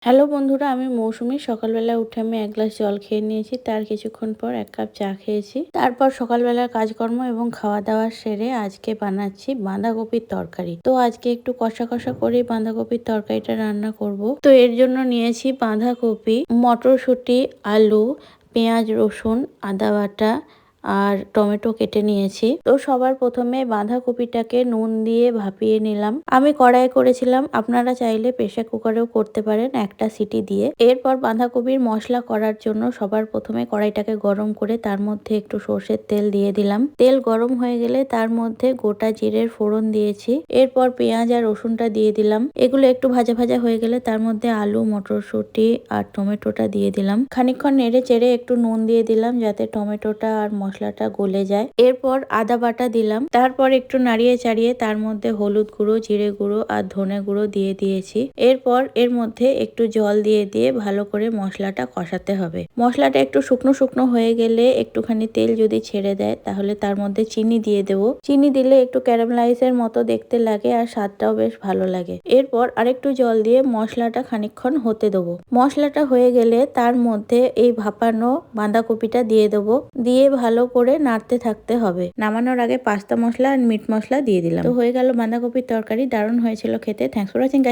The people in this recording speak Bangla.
হ্যালো বন্ধুরা, আমি মৌসুমী। সকালবেলা উঠে আমি এক গ্লাস জল খেয়ে নিয়েছি। তার কিছুক্ষণ পর এক কাপ চা খেয়েছি। তারপর সকালবেলার কাজকর্ম এবং খাওয়া দাওয়া সেরে আজকে বানাচ্ছি বাঁধাকপির তরকারি। তো আজকে একটু কষা কষা করেই বাঁধাকপির তরকারিটা রান্না করব। তো এর জন্য নিয়েছি বাঁধাকপি, মটরশুঁটি, আলু, পেঁয়াজ, রসুন, আদা বাটা আর টমেটো কেটে নিয়েছি। তো সবার প্রথমে বাঁধাকপিটাকে নুন দিয়ে ভাপিয়ে নিলাম। আমি কড়াই করেছিলাম, আপনারা চাইলে প্রেসার কুকারেও করতে পারেন একটা সিটি দিয়ে। এরপর বাঁধাকপির মশলা করার জন্য সবার প্রথমে কড়াইটাকে গরম করে তার মধ্যে একটু সর্ষের তেল দিয়ে দিলাম। তেল গরম হয়ে গেলে তার মধ্যে গোটা জিরের ফোড়ন দিয়েছি। এরপর পেঁয়াজ আর রসুনটা দিয়ে দিলাম। এগুলো একটু ভাজা ভাজা হয়ে গেলে তার মধ্যে আলু, মটরশুঁটি আর টমেটোটা দিয়ে দিলাম। খানিকক্ষণ নেড়ে চেড়ে একটু নুন দিয়ে দিলাম যাতে টমেটোটা আর মশলাটা গলে যায়। এরপর আদা বাটা দিলাম। তারপর একটু নাড়িয়ে চাড়িয়ে তার মধ্যে হলুদ গুঁড়ো, জিরে গুঁড়ো আর ধনে গুঁড়ো দিয়ে দিয়েছি। এরপর এর মধ্যে একটু জল দিয়ে ভালো করে মশলাটা কষাতে হবে। মশলাটা একটু শুকনো শুকনো হয়ে গেলে একটুখানি তেল যদি ছেড়ে দেয় তাহলে তার মধ্যে চিনি দিয়ে দেবো। চিনি দিলে একটু ক্যারামেলাইজের মতো দেখতে লাগে আর স্বাদটাও বেশ ভালো লাগে। এরপর আরেকটু জল দিয়ে মশলাটা খানিকক্ষণ হতে দেবো। মশলাটা হয়ে গেলে তার মধ্যে এই ভাপানো বাঁধাকপিটা দিয়ে দেবো। দিয়ে ভালো করে নাড়তে থাকতে হবে। নামানোর আগে পাস্তা মশলা আর মিট মশলা দিয়ে দিলাম। তো হয়ে গেল বাঁধাকপির তরকারি। দারুণ হয়েছিল খেতে। Thanks for watching guys.